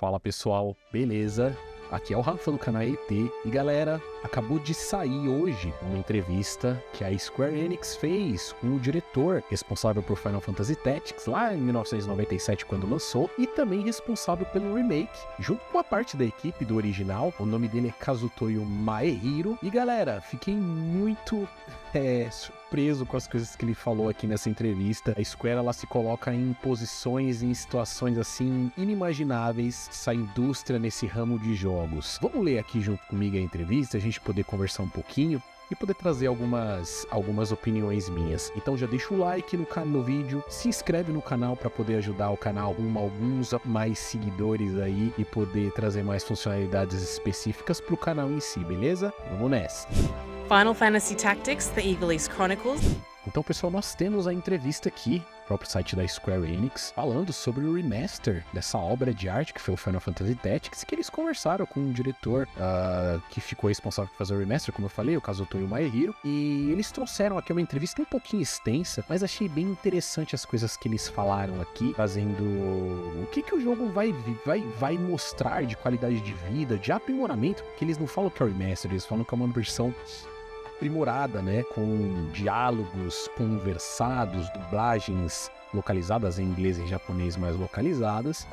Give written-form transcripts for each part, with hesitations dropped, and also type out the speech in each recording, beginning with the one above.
Fala pessoal, beleza? Aqui é o Rafa do canal ET e galera, acabou de sair hoje uma entrevista que a Square Enix fez com o diretor responsável por Final Fantasy Tactics lá em 1997 quando lançou e também responsável pelo remake, junto com a parte da equipe do original. O nome dele é Kazutoyo Maehiro e galera, fiquei muito surpreso com as coisas que ele falou aqui nessa entrevista. A Square, ela se coloca em posições, em situações assim inimagináveis essa indústria nesse ramo de jogos. Vamos ler aqui junto comigo a entrevista, a gente poder conversar um pouquinho e poder trazer algumas opiniões minhas. Então já deixa o like no vídeo, se inscreve no canal para poder ajudar o canal rumo a alguns mais seguidores aí e poder trazer mais funcionalidades específicas pro canal em si, beleza? Vamos nessa! Final Fantasy Tactics, The Ivalice Chronicles. Então, pessoal, nós temos a entrevista aqui, no próprio site da Square Enix, falando sobre o remaster dessa obra de arte que foi o Final Fantasy Tactics, que eles conversaram com o diretor que ficou responsável por fazer o remaster, como eu falei, o Kazutoyo Maehiro, e eles trouxeram aqui uma entrevista um pouquinho extensa, mas achei bem interessante as coisas que eles falaram aqui, trazendo o que o jogo vai mostrar de qualidade de vida, de aprimoramento, que eles não falam que é o remaster, eles falam que é uma versão aprimorada, né, com diálogos conversados, dublagens localizadas em inglês e japonês, mais localizadas,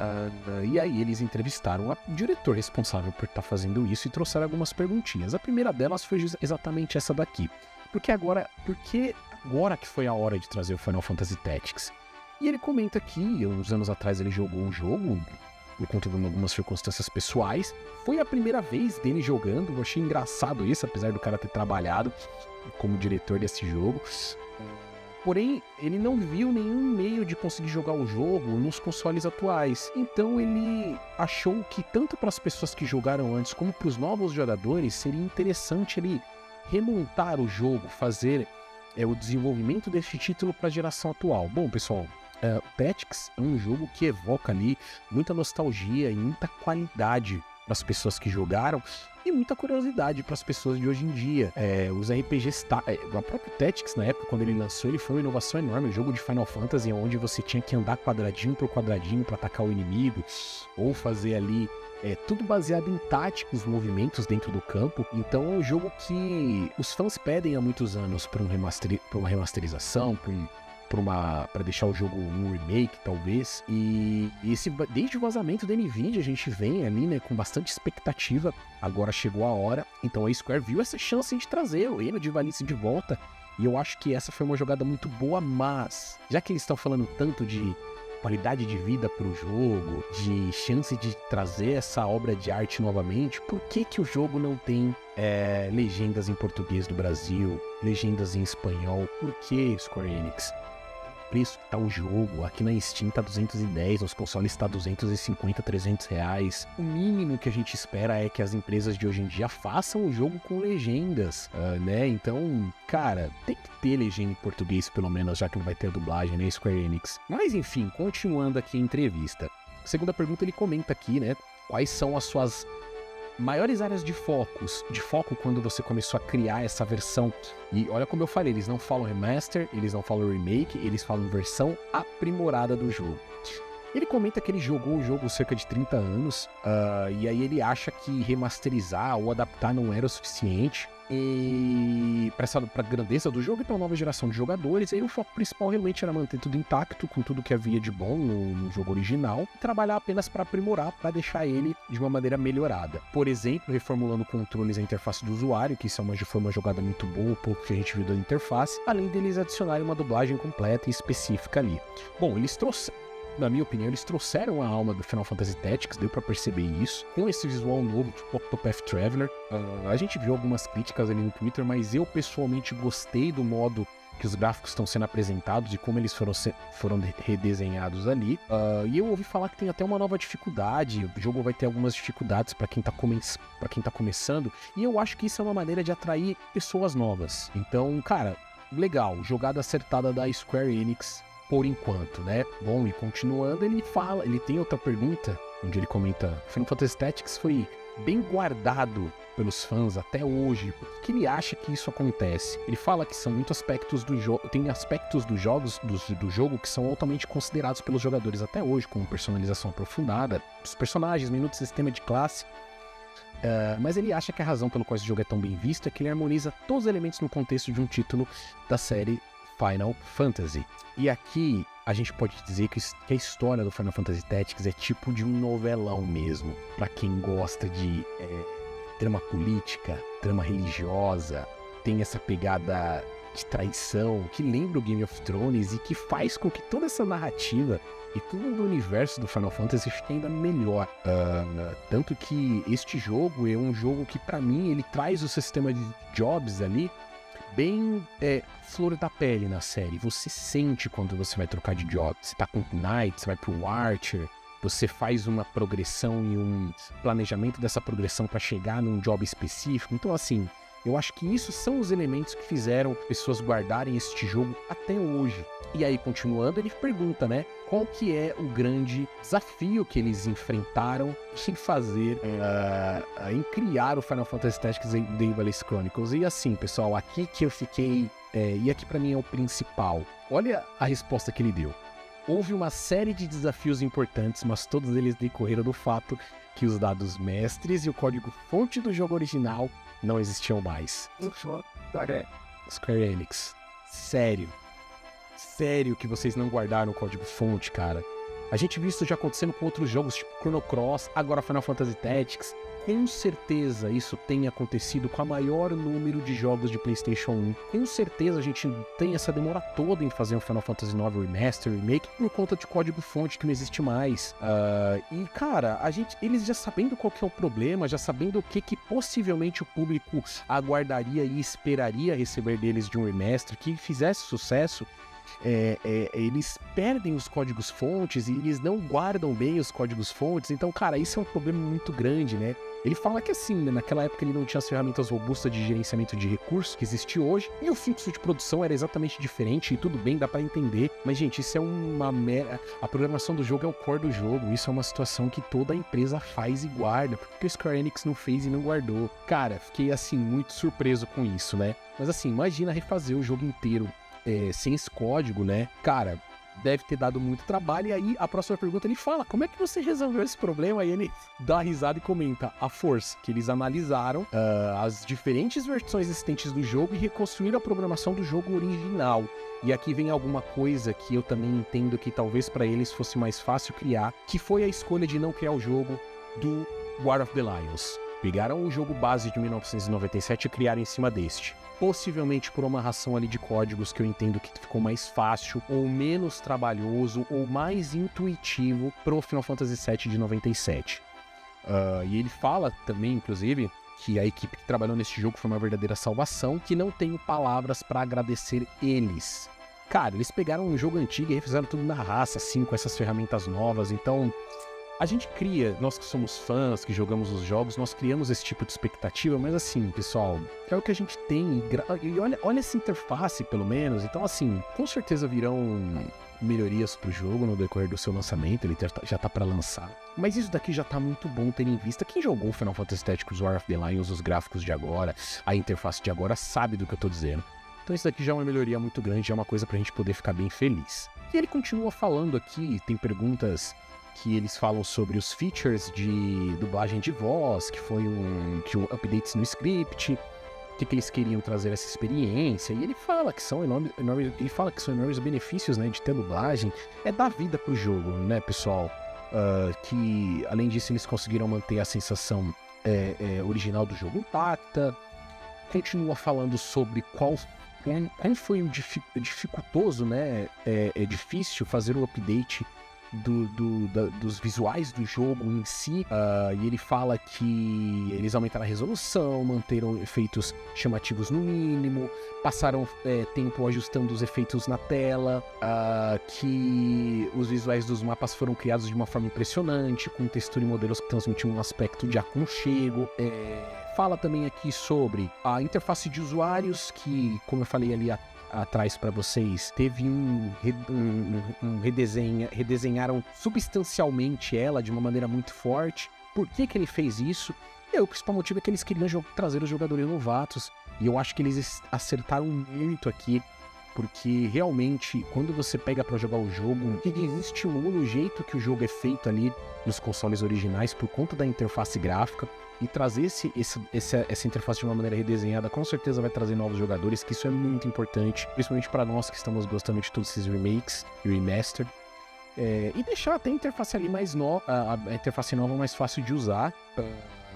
e aí eles entrevistaram o diretor responsável por estar fazendo isso e trouxeram algumas perguntinhas. A primeira delas foi exatamente essa daqui, por que agora que foi a hora de trazer o Final Fantasy Tactics? E ele comenta que uns anos atrás ele jogou um jogo por conta de algumas circunstâncias pessoais. Foi a primeira vez dele jogando, eu achei engraçado isso, apesar do cara ter trabalhado como diretor desse jogo. Porém, ele não viu nenhum meio de conseguir jogar o jogo nos consoles atuais. Então ele achou que tanto para as pessoas que jogaram antes como para os novos jogadores seria interessante ele remontar o jogo, fazer o desenvolvimento desse título para a geração atual. Bom, pessoal, o Tactics é um jogo que evoca ali muita nostalgia e muita qualidade para as pessoas que jogaram e muita curiosidade para as pessoas de hoje em dia. Os RPGs, o próprio Tactics na época, quando ele lançou, ele foi uma inovação enorme, um jogo de Final Fantasy onde você tinha que andar quadradinho por quadradinho para atacar o inimigo ou fazer ali tudo baseado em táticos, movimentos dentro do campo. Então é um jogo que os fãs pedem há muitos anos para uma remasterização, para deixar o jogo um remake, talvez. E desde o vazamento da NVIDIA, a gente vem ali, né, com bastante expectativa. Agora chegou a hora. Então a Square viu essa chance de trazer o Eno de Ivalice de volta. E eu acho que essa foi uma jogada muito boa, mas já que eles estão falando tanto de qualidade de vida para o jogo, de chance de trazer essa obra de arte novamente, por que o jogo não tem legendas em português do Brasil, legendas em espanhol? Por que, Square Enix? Preço que tá o jogo, aqui na Steam tá 210, nos consoles tá 250, 300 reais. O mínimo que a gente espera é que as empresas de hoje em dia façam o jogo com legendas, né? Então, cara, tem que ter legenda em português pelo menos, já que não vai ter dublagem, né, Square Enix? Mas enfim, continuando aqui a entrevista. Segunda pergunta, ele comenta aqui, né, quais são as suas maiores áreas de foco quando você começou a criar essa versão. E olha como eu falei, eles não falam remaster, eles não falam remake, eles falam versão aprimorada do jogo. Ele comenta que ele jogou o jogo cerca de 30 anos, e aí ele acha que remasterizar ou adaptar não era o suficiente e para a grandeza do jogo e para a nova geração de jogadores. Aí o foco principal realmente era manter tudo intacto, com tudo que havia de bom no jogo original, e trabalhar apenas para aprimorar, para deixar ele de uma maneira melhorada. Por exemplo, reformulando controles e a interface do usuário, que isso foi uma jogada muito boa, o pouco que a gente viu da interface, além deles adicionarem uma dublagem completa e específica ali. Bom, na minha opinião, eles trouxeram a alma do Final Fantasy Tactics, deu pra perceber isso, com esse visual novo, tipo Octopath Traveler. A gente viu algumas críticas ali no Twitter, mas eu pessoalmente gostei do modo que os gráficos estão sendo apresentados e como eles foram redesenhados ali. E eu ouvi falar que tem até uma nova dificuldade, o jogo vai ter algumas dificuldades pra quem tá começando, e eu acho que isso é uma maneira de atrair pessoas novas. Então, cara, legal, jogada acertada da Square Enix por enquanto, né? Bom, e continuando, ele tem outra pergunta onde ele comenta: Final Fantasy Tactics foi bem guardado pelos fãs até hoje. Por que ele acha que isso acontece? Ele fala que são muitos aspectos do jogo, tem aspectos dos jogos, do jogo que são altamente considerados pelos jogadores até hoje, como personalização aprofundada dos personagens, menus de sistema de classe. Mas ele acha que a razão pelo qual esse jogo é tão bem visto é que ele harmoniza todos os elementos no contexto de um título da série Final Fantasy. E aqui a gente pode dizer que a história do Final Fantasy Tactics é tipo de um novelão mesmo. Pra quem gosta de trama política, trama religiosa, tem essa pegada de traição que lembra o Game of Thrones e que faz com que toda essa narrativa e tudo do universo do Final Fantasy fique ainda melhor. Tanto que este jogo é um jogo que, pra mim, ele traz o sistema de jobs ali bem flor da pele na série. Você sente quando você vai trocar de job. Você tá com o Knight, você vai pro Archer, você faz uma progressão e um planejamento dessa progressão para chegar num job específico. Então, assim, eu acho que isso são os elementos que fizeram pessoas guardarem este jogo até hoje. E aí, continuando, ele pergunta, né? Qual que é o grande desafio que eles enfrentaram em fazer, em criar o Final Fantasy Tactics The Ivalice Chronicles? E assim, pessoal, aqui que eu fiquei... e aqui pra mim é o principal. Olha a resposta que ele deu. Houve uma série de desafios importantes, mas todos eles decorreram do fato que os dados mestres e o código-fonte do jogo original não existiam mais. Square Enix, sério que vocês não guardaram o código-fonte, cara? A gente viu isso já acontecendo com outros jogos, tipo Chrono Cross, agora Final Fantasy Tactics. Com certeza isso tem acontecido com o maior número de jogos de PlayStation 1. Com certeza a gente tem essa demora toda em fazer um Final Fantasy IX Remaster, Remake, por conta de código-fonte que não existe mais. E, cara, eles já sabendo qual que é o problema, já sabendo o que possivelmente o público aguardaria e esperaria receber deles de um remaster que fizesse sucesso, eles perdem os códigos-fontes e eles não guardam bem os códigos-fontes. Então, cara, isso é um problema muito grande, né? Ele fala que assim, né, naquela época ele não tinha as ferramentas robustas de gerenciamento de recursos que existe hoje, e o fluxo de produção era exatamente diferente, e tudo bem, dá pra entender, mas gente, isso é uma mera... A programação do jogo é o core do jogo, isso é uma situação que toda empresa faz e guarda. Por que o Square Enix não fez e não guardou? Cara, fiquei assim, muito surpreso com isso, né? Mas assim, imagina refazer o jogo inteiro sem esse código, né? Cara, deve ter dado muito trabalho. E aí, a próxima pergunta, ele fala: como é que você resolveu esse problema? Aí ele dá risada e comenta: a força, que eles analisaram as diferentes versões existentes do jogo e reconstruíram a programação do jogo original. E aqui vem alguma coisa que eu também entendo que talvez para eles fosse mais fácil criar, que foi a escolha de não criar o jogo do War of the Lions. Pegaram o jogo base de 1997 e criaram em cima deste. Possivelmente por uma ração ali de códigos que eu entendo que ficou mais fácil, ou menos trabalhoso, ou mais intuitivo pro Final Fantasy VII de 97. E ele fala também, inclusive, que a equipe que trabalhou nesse jogo foi uma verdadeira salvação, que não tenho palavras para agradecer eles. Cara, eles pegaram um jogo antigo e refizeram tudo na raça, assim, com essas ferramentas novas. Então, a gente cria, nós que somos fãs, que jogamos os jogos, nós criamos esse tipo de expectativa, mas assim, pessoal, é o que a gente tem, e olha essa interface, pelo menos. Então, assim, com certeza virão melhorias pro jogo no decorrer do seu lançamento, ele já tá pra lançar. Mas isso daqui já tá muito bom ter em vista. Quem jogou Final Fantasy Tactics War of the Lions, os gráficos de agora, a interface de agora, sabe do que eu tô dizendo. Então isso daqui já é uma melhoria muito grande, já é uma coisa pra gente poder ficar bem feliz. E ele continua falando aqui, tem perguntas que eles falam sobre os features de dublagem de voz, que foi updates no script, o que eles queriam trazer essa experiência, e ele fala que são enormes benefícios, né, de ter dublagem, dar vida pro jogo, né, pessoal, que além disso eles conseguiram manter a sensação original do jogo intacta. Continua falando sobre qual foi o dificultoso, né, difícil fazer o update dos visuais do jogo em si, e ele fala que eles aumentaram a resolução, manteram efeitos chamativos no mínimo, passaram tempo ajustando os efeitos na tela, que os visuais dos mapas foram criados de uma forma impressionante, com textura e modelos que transmitiam um aspecto de aconchego. Fala também aqui sobre a interface de usuários, que, como eu falei ali atrás para vocês, teve redesenharam substancialmente ela de uma maneira muito forte. Por que ele fez isso? E o principal motivo é que eles queriam trazer os jogadores novatos, e eu acho que eles acertaram muito aqui, porque realmente, quando você pega pra jogar o jogo, ele estimula o jeito que o jogo é feito ali nos consoles originais por conta da interface gráfica, e trazer essa interface de uma maneira redesenhada com certeza vai trazer novos jogadores, que isso é muito importante, principalmente para nós que estamos gostando de todos esses remakes e remaster. E deixar até a interface ali mais nova, a interface nova mais fácil de usar.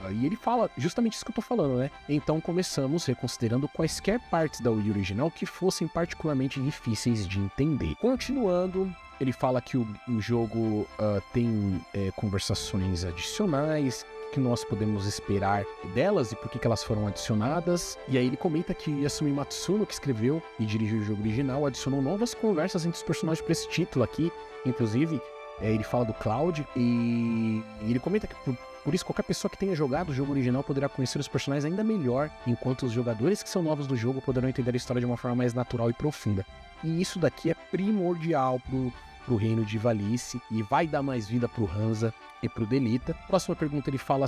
E ele fala justamente isso que eu tô falando, né? Então começamos reconsiderando quaisquer partes da Wii original que fossem particularmente difíceis de entender. Continuando, ele fala que o jogo tem conversações adicionais, que nós podemos esperar delas e por que elas foram adicionadas. E aí ele comenta que Yasumi Matsuno, que escreveu e dirigiu o jogo original, adicionou novas conversas entre os personagens para esse título aqui. Inclusive, ele fala do Cloud e ele comenta que por isso qualquer pessoa que tenha jogado o jogo original poderá conhecer os personagens ainda melhor, enquanto os jogadores que são novos do jogo poderão entender a história de uma forma mais natural e profunda. E isso daqui é primordial pro reino de Ivalice e vai dar mais vida pro Hansa e pro Delita. Próxima pergunta, ele fala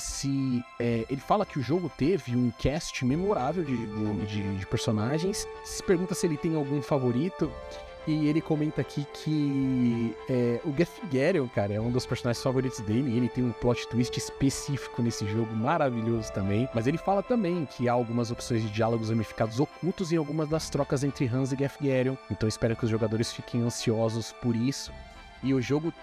ele fala que o jogo teve um cast memorável de personagens. Se pergunta se ele tem algum favorito. E ele comenta aqui que o Gefgerion, cara, é um dos personagens favoritos dele, e ele tem um plot twist específico nesse jogo, maravilhoso também. Mas ele fala também que há algumas opções de diálogos ramificados ocultos em algumas das trocas entre Hansa e Gefgerion, então espero que os jogadores fiquem ansiosos por isso. E o jogo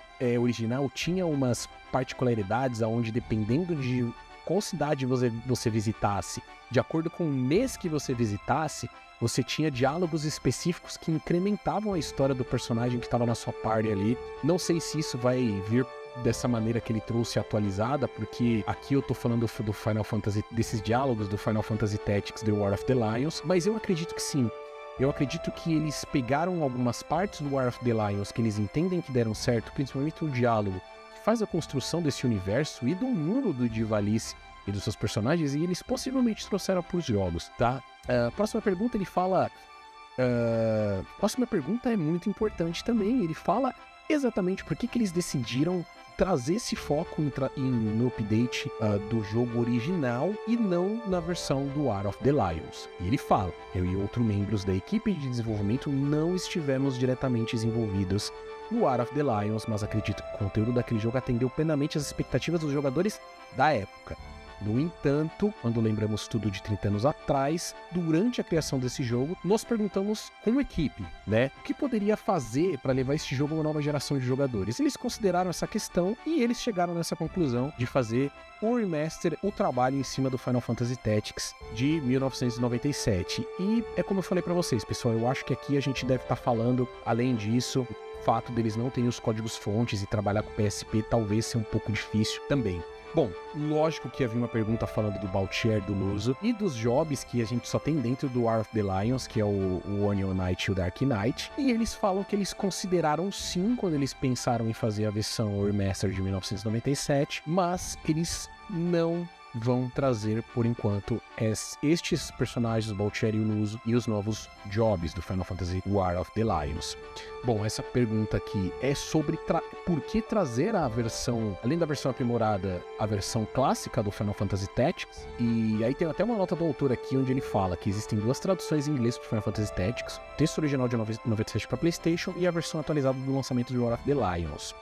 original tinha umas particularidades onde, dependendo de qual cidade você visitasse, de acordo com o mês que você visitasse, você tinha diálogos específicos que incrementavam a história do personagem que estava na sua party ali. Não sei se isso vai vir dessa maneira que ele trouxe atualizada, porque aqui eu tô falando do Final Fantasy, desses diálogos do Final Fantasy Tactics The War of the Lions, mas eu acredito que sim. Eu acredito que eles pegaram algumas partes do War of the Lions que eles entendem que deram certo, principalmente o diálogo que faz a construção desse universo e do mundo do Ivalice e dos seus personagens, e eles possivelmente trouxeram para os jogos, tá? Próxima pergunta, ele fala... próxima pergunta é muito importante também. Ele fala exatamente por que eles decidiram trazer esse foco no update do jogo original e não na versão do War of the Lions. E ele fala: eu e outros membros da equipe de desenvolvimento não estivemos diretamente envolvidos no War of the Lions, mas acredito que o conteúdo daquele jogo atendeu plenamente às expectativas dos jogadores da época. No entanto, quando lembramos tudo de 30 anos atrás, durante a criação desse jogo, nós perguntamos como equipe, né? O que poderia fazer para levar esse jogo a uma nova geração de jogadores? Eles consideraram essa questão e eles chegaram nessa conclusão de fazer o remaster, o trabalho em cima do Final Fantasy Tactics de 1997. E é como eu falei para vocês, pessoal, eu acho que aqui a gente deve estar falando, além disso, o fato deles não terem os códigos fontes e trabalhar com PSP talvez seja um pouco difícil também. Bom, lógico que havia uma pergunta falando do Baltier, do Luso e dos jobs que a gente só tem dentro do War of the Lions, que é o Onion Knight e o Dark Knight, e eles falam que eles consideraram sim quando eles pensaram em fazer a versão remaster de 1997, mas eles não vão trazer, por enquanto, estes personagens, o Baltier e o Luso, e os novos jobs do Final Fantasy War of the Lions. Bom, essa pergunta aqui é sobre por que trazer a versão, além da versão aprimorada, a versão clássica do Final Fantasy Tactics. E aí tem até uma nota do autor aqui onde ele fala que existem duas traduções em inglês para Final Fantasy Tactics, o texto original de 97 para PlayStation e a versão atualizada do lançamento de War of the Lions.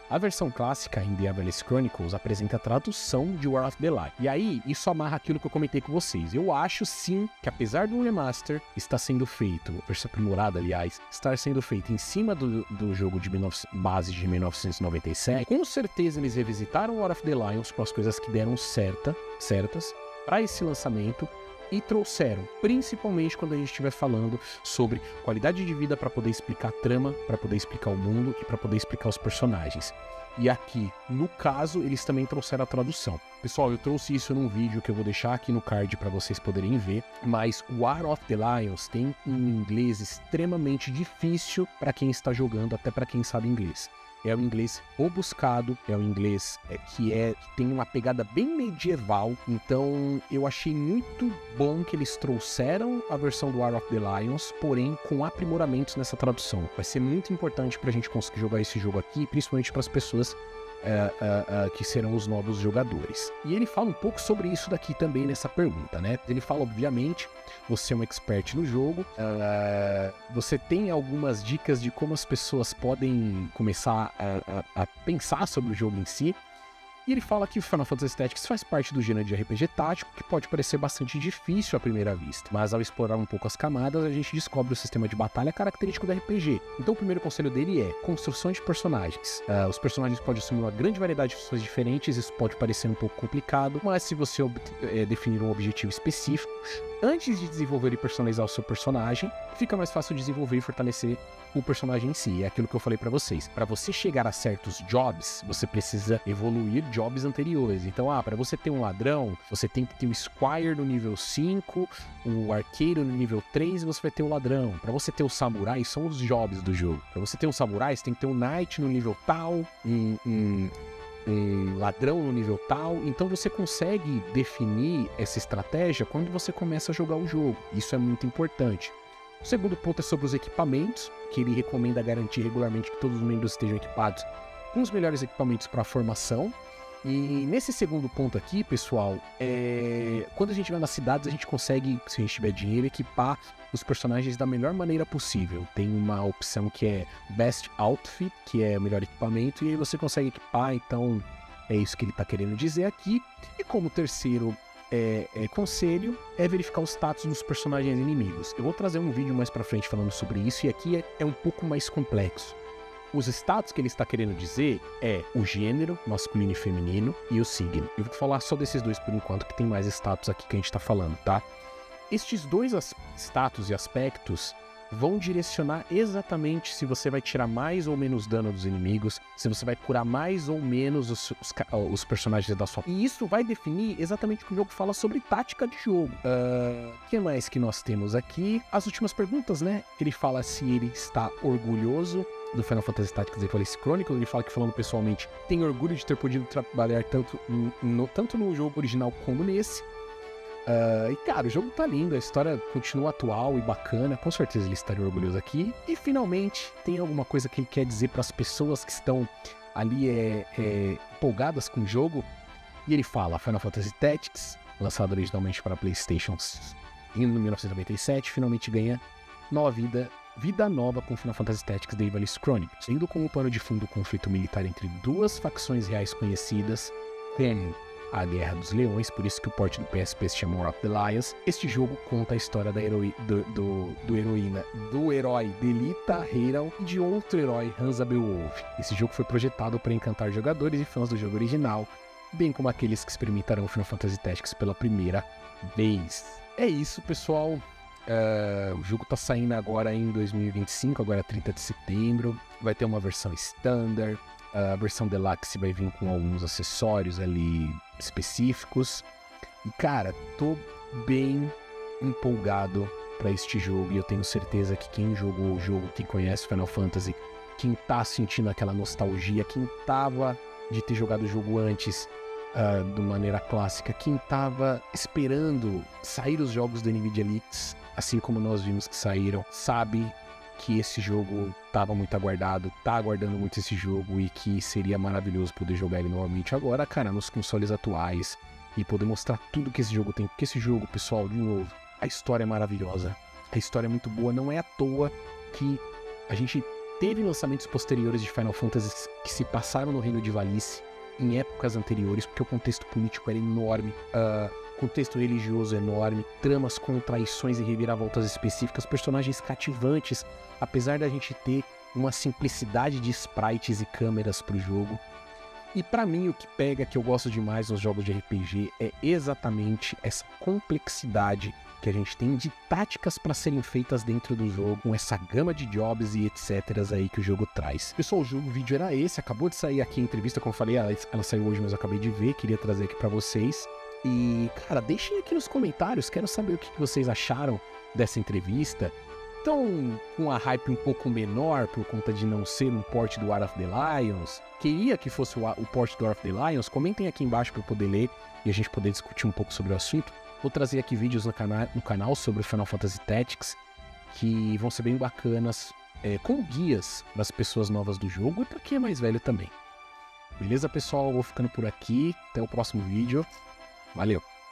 A versão clássica em The Ivalice Chronicles apresenta a tradução de War of the Lions. E aí, isso amarra aquilo que eu comentei com vocês. Eu acho sim que, apesar do remaster está sendo feito, versão aprimorada, aliás, estar sendo feito em cima do jogo de base de 1997, com certeza eles revisitaram War of the Lions com as coisas que deram certas para esse lançamento e trouxeram, principalmente quando a gente estiver falando sobre qualidade de vida para poder explicar a trama, para poder explicar o mundo e para poder explicar os personagens. E aqui, no caso, eles também trouxeram a tradução. Pessoal, eu trouxe isso num vídeo que eu vou deixar aqui no card para vocês poderem ver, mas War of the Lions tem um inglês extremamente difícil para quem está jogando, até para quem sabe inglês. é o inglês robuscado, é o inglês que tem uma pegada bem medieval. Então eu achei muito bom que eles trouxeram a versão do War of the Lions, porém com aprimoramentos nessa tradução. Vai ser muito importante pra gente conseguir jogar esse jogo aqui, principalmente para as pessoas que serão os novos jogadores. E ele fala um pouco sobre isso daqui também nessa pergunta, né? Ele fala, obviamente, você é um expert no jogo, você tem algumas dicas de como as pessoas podem começar a pensar sobre o jogo em si. E ele fala que o Final Fantasy Tactics faz parte do gênero de RPG tático, que pode parecer bastante difícil à primeira vista, mas ao explorar um pouco as camadas, a gente descobre o sistema de batalha característico do RPG. Então o primeiro conselho dele é construção de personagens. Os personagens podem assumir uma grande variedade de funções diferentes, isso pode parecer um pouco complicado, mas se você definir um objetivo específico, antes de desenvolver e personalizar o seu personagem, fica mais fácil desenvolver e fortalecer o personagem em si. É aquilo que eu falei pra vocês. Pra você chegar a certos jobs, você precisa evoluir jobs anteriores. Então, pra você ter um ladrão, você tem que ter o Squire no nível 5, o arqueiro no nível 3 e você vai ter o ladrão. Pra você ter o samurai, são os jobs do jogo. Pra você ter um samurai, você tem que ter um knight no nível tal, um ladrão no nível tal. Então você consegue definir essa estratégia quando você começa a jogar o jogo. Isso é muito importante. O segundo ponto é sobre os equipamentos, que ele recomenda garantir regularmente que todos os membros estejam equipados com os melhores equipamentos para a formação. E nesse segundo ponto aqui, pessoal, quando a gente vai nas cidades, a gente consegue, se a gente tiver dinheiro, equipar os personagens da melhor maneira possível. Tem uma opção que é Best Outfit, que é o melhor equipamento, e aí você consegue equipar, então é isso que ele está querendo dizer aqui. E como terceiro conselho é verificar os status dos personagens inimigos. Eu vou trazer um vídeo mais pra frente falando sobre isso, e aqui é um pouco mais complexo. Os status que ele está querendo dizer é o gênero, masculino e feminino, e o signo. Eu vou falar só desses dois por enquanto, que tem mais status aqui que a gente tá falando, tá? Estes dois status e aspectos vão direcionar exatamente se você vai tirar mais ou menos dano dos inimigos, se você vai curar mais ou menos os personagens da sua... E isso vai definir exatamente o que o jogo fala sobre tática de jogo. O que mais que nós temos aqui? As últimas perguntas, né? Ele fala se ele está orgulhoso do Final Fantasy Tactics Eclipse Chronicle. Ele fala que, falando pessoalmente, tem orgulho de ter podido trabalhar tanto no jogo original como nesse. E cara, o jogo tá lindo, a história continua atual e bacana, com certeza ele estaria orgulhoso aqui. E finalmente, tem alguma coisa que ele quer dizer para as pessoas que estão ali empolgadas com o jogo. E ele fala: Final Fantasy Tactics, lançado originalmente para PlayStation em 1997, finalmente ganha vida nova com Final Fantasy Tactics The Ivalice Chronicles, tendo como pano de fundo o conflito militar entre duas facções reais conhecidas, como a Guerra dos Leões, por isso que o port do PSP se chama War of the Lions. Este jogo conta a história do herói Delita Heiral e de outro herói, Hansa Beowulf. Esse jogo foi projetado para encantar jogadores e fãs do jogo original, bem como aqueles que experimentarão Final Fantasy Tactics pela primeira vez. É isso, pessoal. O jogo tá saindo agora em 2025, agora 30 de setembro. Vai ter uma versão Standard. A versão Deluxe vai vir com alguns acessórios ali específicos. E cara, tô bem empolgado pra este jogo. E eu tenho certeza que quem jogou o jogo, quem conhece Final Fantasy, quem tá sentindo aquela nostalgia, quem tava de ter jogado o jogo antes de maneira clássica, quem tava esperando sair os jogos da NVIDIA Leaks, assim como nós vimos que saíram, sabe que esse jogo estava muito aguardado, tá aguardando muito esse jogo e que seria maravilhoso poder jogar ele novamente agora, cara, nos consoles atuais e poder mostrar tudo que esse jogo tem. Porque esse jogo, pessoal, de novo, a história é maravilhosa, a história é muito boa, não é à toa que a gente teve lançamentos posteriores de Final Fantasy que se passaram no Reino de Ivalice em épocas anteriores, porque o contexto político era enorme, contexto religioso enorme, tramas com traições e reviravoltas específicas, personagens cativantes, apesar da gente ter uma simplicidade de sprites e câmeras pro jogo. E pra mim o que pega, que eu gosto demais nos jogos de RPG, é exatamente essa complexidade que a gente tem de táticas para serem feitas dentro do jogo, com essa gama de jobs e etc aí que o jogo traz. Pessoal, o vídeo era esse, acabou de sair aqui a entrevista, como eu falei, ela saiu hoje, mas eu acabei de ver, queria trazer aqui para vocês. E, cara, deixem aqui nos comentários, quero saber o que vocês acharam dessa entrevista. estão com a hype um pouco menor por conta de não ser um port do War of the Lions, queria que fosse o port do War of the Lions, comentem aqui embaixo para eu poder ler e a gente poder discutir um pouco sobre o assunto. Vou trazer aqui vídeos no canal sobre o Final Fantasy Tactics, que vão ser bem bacanas, com guias para as pessoas novas do jogo e para quem é mais velho também. Beleza, pessoal? Eu vou ficando por aqui. Até o próximo vídeo. Valeu!